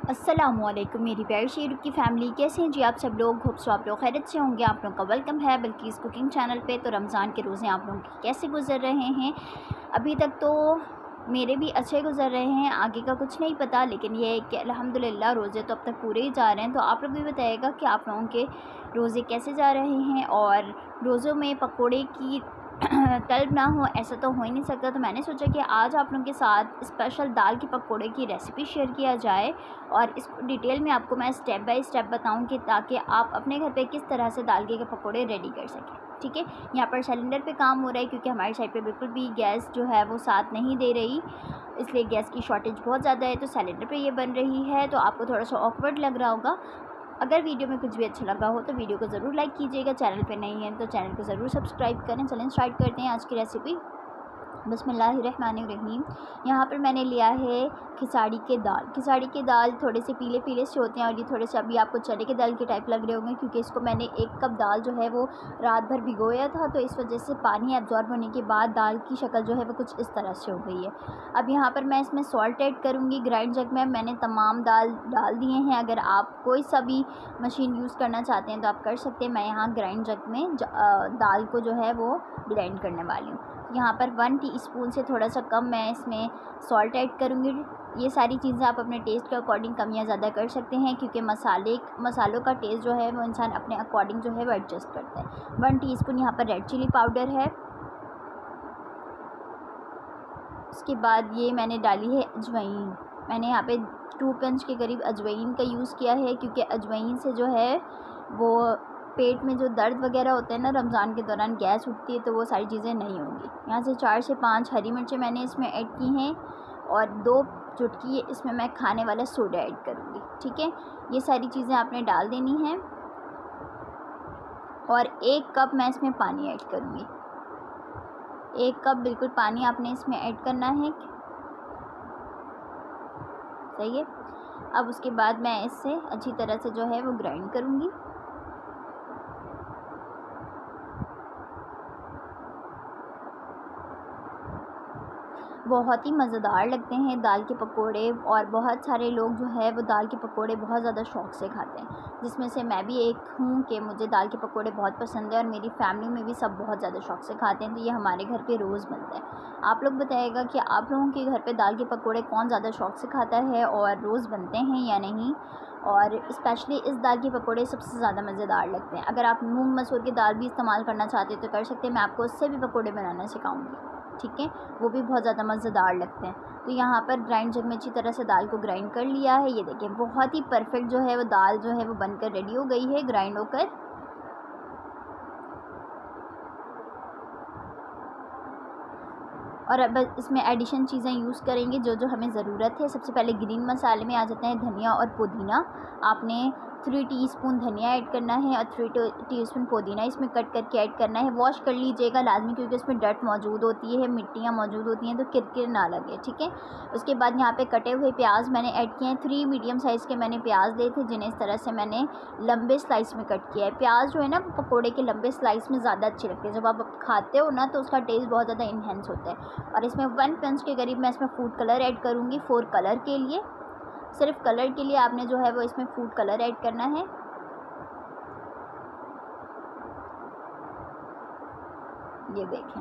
अस्सलामुअलैकुम मेरी प्यारी शेरू की फ़ैमिली, कैसे हैं जी आप सब लोग। होप सो आप लोग खैरियत से होंगे। आप लोगों का वेलकम है बल्कि इस कुकिंग चैनल पे। तो रमज़ान के रोज़े आप लोगों के कैसे गुजर रहे हैं? अभी तक तो मेरे भी अच्छे गुजर रहे हैं, आगे का कुछ नहीं पता, लेकिन ये है कि अल्हम्दुलिल्लाह रोज़े तो अब तक पूरे ही जा रहे हैं। तो आप लोग भी बताइएगा कि आप लोगों के रोज़े कैसे जा रहे हैं। और रोज़ों में पकोड़े की तलब ना हो ऐसा तो हो ही नहीं सकता। तो मैंने सोचा कि आज आप लोगों के साथ स्पेशल दाल के पकोड़े की रेसिपी शेयर किया जाए और इसको डिटेल में आपको मैं स्टेप बाय स्टेप बताऊं कि ताकि आप अपने घर पे किस तरह से दाल के पकोड़े रेडी कर सकें। ठीक है, यहाँ पर सिलेंडर पे काम हो रहा है क्योंकि हमारी साइड पे बिल्कुल भी गैस जो है वो साथ नहीं दे रही, इसलिए गैस की शॉर्टेज बहुत ज़्यादा है। तो सिलेंडर पे ये बन रही है, तो आपको थोड़ा सा ऑकवर्ड लग रहा होगा। अगर वीडियो में कुछ भी अच्छा लगा हो तो वीडियो को ज़रूर लाइक कीजिएगा। चैनल पे नहीं है तो चैनल को ज़रूर सब्सक्राइब करें। चलें स्टार्ट करते हैं आज की रेसिपी। बिस्मिल्लाहिर्रहमानिर्रहीम। यहाँ पर मैंने लिया है खिचड़ी के दाल। खिचड़ी के दाल थोड़े से पीले पीले से होते हैं और ये थोड़े से अभी आपको चने के दाल के टाइप लग रहे होंगे क्योंकि इसको मैंने 1 कप दाल जो है वो रात भर भिगोया था, तो इस वजह से पानी एब्जॉर्ब होने के बाद दाल की शक्ल जो है वो कुछ इस तरह से हो गई है। अब यहाँ पर मैं इसमें सॉल्ट ऐड करूँगी। ग्राइंड जग में मैंने तमाम दाल डाल दिए हैं। अगर आप कोई सा भी मशीन यूज़ करना चाहते हैं तो आप कर सकते हैं। मैं यहाँ ग्राइंड जग में दाल को जो है वो ब्लेंड करने वाली हूँ। यहाँ पर 1 टीस्पून से थोड़ा सा कम मैं इसमें सॉल्ट ऐड करूँगी। ये सारी चीज़ें आप अपने टेस्ट के अकॉर्डिंग कम या ज़्यादा कर सकते हैं क्योंकि मसालों का टेस्ट जो है वो इंसान अपने अकॉर्डिंग जो है वो एडजस्ट करता है। 1 टीस्पून यहाँ पर रेड चिली पाउडर है। उसके बाद ये मैंने डाली है अजवाइन। मैंने यहाँ पे 2 पिंच के करीब अजवाइन का यूज़ किया है क्योंकि अजवाइन से जो है वो पेट में जो दर्द वगैरह होते हैं ना, रमज़ान के दौरान गैस उठती है, तो वो सारी चीज़ें नहीं होंगी। यहाँ से 4 से 5 हरी मिर्चें मैंने इसमें ऐड की हैं और 2 चुटकी इसमें मैं खाने वाला सोडा ऐड करूँगी। ठीक है, ये सारी चीज़ें आपने डाल देनी हैं और 1 कप मैं इसमें पानी ऐड करूँगी। 1 कप बिल्कुल पानी आपने इसमें ऐड करना है। सही है। अब उसके बाद मैं इससे अच्छी तरह से जो है वो ग्राइंड करूँगी। बहुत ही मज़ेदार लगते हैं दाल के पकोड़े और बहुत सारे लोग जो है वो दाल के पकोड़े बहुत ज़्यादा शौक़ से खाते हैं, जिसमें से मैं भी एक हूँ कि मुझे दाल के पकोड़े बहुत पसंद है और मेरी फैमिली में भी सब बहुत ज़्यादा शौक़ से खाते हैं। तो ये हमारे घर पे रोज़ बनता है। आप लोग बताइएगा कि आप लोगों के घर पे दाल के पकोड़े कौन ज़्यादा शौक़ से खाता है और रोज़ बनते हैं या नहीं। और स्पेशली इस दाल के पकोड़े सबसे ज़्यादा मज़ेदार लगते हैं। अगर आप मूँग मसूर की दाल भी इस्तेमाल करना चाहते हो तो कर सकते हैं, मैं आपको उससे भी पकोड़े बनाना सिखाऊँगी। ठीक है, वो भी बहुत ज़्यादा मज़ेदार लगते हैं। तो यहाँ पर ग्राइंड जग में अच्छी तरह से दाल को ग्राइंड कर लिया है। ये देखिए बहुत ही परफेक्ट जो है वो दाल जो है वो बनकर रेडी हो गई है ग्राइंड होकर। और अब इसमें एडिशन चीज़ें यूज़ करेंगे जो जो हमें ज़रूरत है। सबसे पहले ग्रीन मसाले में आ जाते हैं धनिया और पुदीना। आपने 3 टीस्पून धनिया ऐड करना है और 3 टीस्पून पुदीना इसमें कट करके ऐड करना है। वॉश कर लीजिएगा लाजमी क्योंकि उसमें डर्ट मौजूद होती है, मिट्टियाँ मौजूद होती हैं, तो किरकिर ना लगे। ठीक है, उसके बाद यहाँ पे कटे हुए प्याज मैंने ऐड किए हैं। 3 मीडियम साइज़ के मैंने प्याज लिए थे जिन्हें इस तरह से मैंने लंबे स्लाइस में कट किया है। प्याज जो है ना पकौड़े के लंबे स्लाइस में ज़्यादा अच्छे लगते हैं। जब आप खाते हो ना तो उसका टेस्ट बहुत ज़्यादा इन्हेंस होता है। और इसमें 1 पिंच के करीब मैं इसमें फूड कलर ऐड करूँगी। 4 कलर के लिए, सिर्फ कलर के लिए आपने जो है वो इसमें फूड कलर ऐड करना है। ये देखें,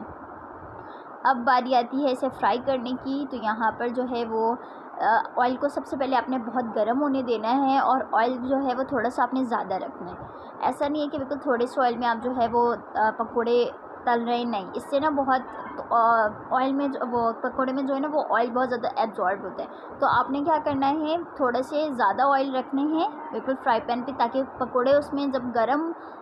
अब बारी आती है इसे फ्राई करने की। तो यहाँ पर जो है वो ऑयल को सबसे पहले आपने बहुत गर्म होने देना है और ऑयल जो है वो थोड़ा सा आपने ज़्यादा रखना है। ऐसा नहीं है कि बिल्कुल थोड़े से ऑयल में आप जो है वो पकोड़े तल रहे, नहीं, इससे ना बहुत ऑयल में जो वो पकोड़े में जो है ना वो ऑयल बहुत ज़्यादा एब्जॉर्ब होता है। तो आपने क्या करना है, थोड़े से ज़्यादा ऑयल रखने हैं बिल्कुल फ्राई पैन पे, ताकि पकोड़े उसमें जब गर्म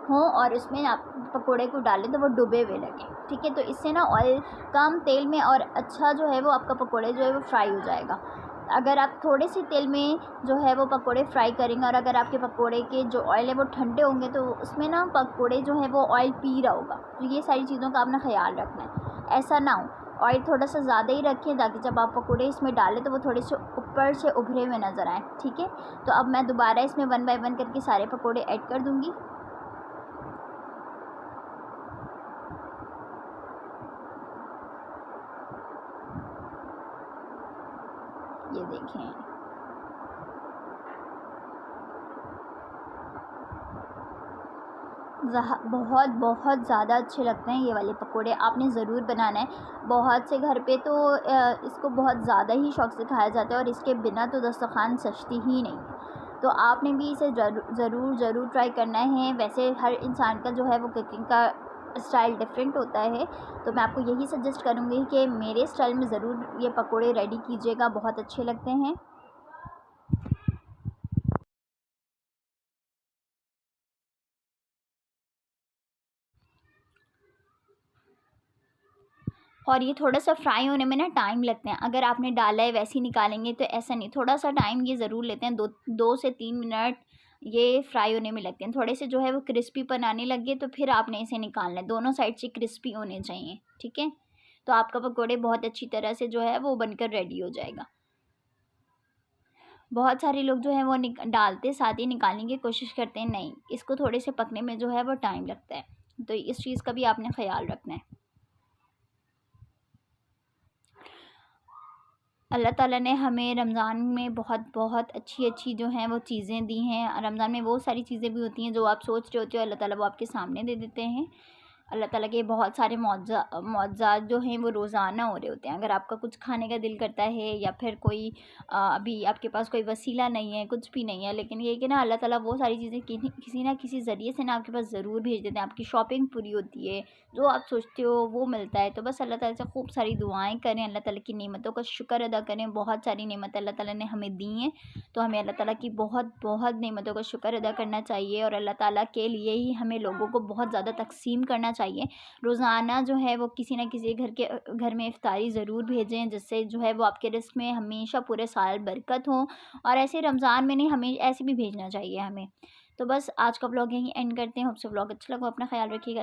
हों और उसमें आप पकोड़े को डालें तो वो डूबे हुए लगें। ठीक है, तो इससे ना ऑयल कम तेल में और अच्छा जो है वो आपका पकोड़े जो है वो फ्राई हो जाएगा। अगर आप थोड़े से तेल में जो है वो पकोड़े फ्राई करेंगे और अगर आपके पकोड़े के जो ऑयल है वो ठंडे होंगे तो उसमें ना पकोड़े जो है वो ऑयल पी रहा होगा। तो ये सारी चीज़ों का आपने ख्याल रखना है, ऐसा ना हो। ऑयल थोड़ा सा ज़्यादा ही रखें ताकि जब आप पकोड़े इसमें डालें तो वो थोड़े से ऊपर से उभरे हुए नज़र आएँ। ठीक है, तो अब मैं दोबारा इसमें 1 बाय 1 करके सारे पकोड़े ऐड कर दूँगी। ये देखें, बहुत बहुत ज़्यादा अच्छे लगते हैं ये वाले पकोड़े, आपने ज़रूर बनाना है। बहुत से घर पे तो इसको बहुत ज़्यादा ही शौक़ से खाया जाता है और इसके बिना तो दस्तरख़्वान सजती ही नहीं। तो आपने भी इसे ज़रूर ट्राई करना है। वैसे हर इंसान का जो है वो कुकिंग का स्टाइल डिफरेंट होता है, तो मैं आपको यही सजेस्ट करूँगी कि मेरे स्टाइल में ज़रूर ये पकोड़े रेडी कीजिएगा, बहुत अच्छे लगते हैं। और ये थोड़ा-सा फ्राई होने में ना टाइम लगते हैं। अगर आपने डाला है वैसे ही निकालेंगे तो ऐसा नहीं, थोड़ा-सा टाइम ये ज़रूर लेते हैं, 2 से 3 मिनट ये फ्राई होने में लगते हैं। थोड़े से जो है वो क्रिस्पीपन आने लग गए तो फिर आपने इसे निकालना है, दोनों साइड से क्रिस्पी होने चाहिए, ठीक है? तो आपका पकोड़े बहुत अच्छी तरह से जो है वो बनकर रेडी हो जाएगा। बहुत सारे लोग जो हैं वो डालते साथ ही निकालने की कोशिश करते हैं, नहीं, इसको थोड़े से पकने में जो है वो टाइम लगता है। तो इस चीज़ का भी आपने ख़्याल रखना है। अल्लाह ताला ने हमें रमज़ान में बहुत अच्छी जो हैं वो चीज़ें दी हैं। रमज़ान में वो सारी चीज़ें भी होती हैं जो आप सोच रहे होते हो, अल्लाह ताला वो आपके सामने दे देते हैं। अल्लाह ताला के बहुत सारे मुआज़ात जो हैं वो रोज़ाना हो रहे होते हैं। अगर आपका कुछ खाने का दिल करता है या फिर कोई अभी आपके पास कोई वसीला नहीं है, कुछ भी नहीं है, लेकिन ये है कि ना अल्लाह ताला वो सारी चीज़ें किसी ना किसी ज़रिए से ना आपके पास ज़रूर भेज देते हैं। आपकी शॉपिंग पूरी होती है, जो आप सोचते हो वो मिलता है। तो बस अल्लाह ताला से खूब सारी दुआएँ करें, अल्लाह ताला की नेमतों का शुक्र अदा करें। बहुत सारी नेमतें अल्लाह ताला ने हमें दी हैं, तो हमें अल्लाह ताला की बहुत नेमतों का शुक्र अदा करना चाहिए और अल्लाह ताला के लिए ही हमें लोगों को बहुत ज़्यादा तक़सीम करना चाहिए। रोज़ाना जो है वो किसी न किसी घर में इफ्तारी ज़रूर भेजें, जिससे जो है वो आपके रिज़्क़ में हमेशा पूरे साल बरकत हो। और ऐसे रमज़ान में नहीं, हमें ऐसे भी भेजना चाहिए हमें। तो बस आज का व्लॉग यहीं एंड करते हैं। होप सो व्लॉग अच्छा लगा, अपना ख़्याल रखिएगा।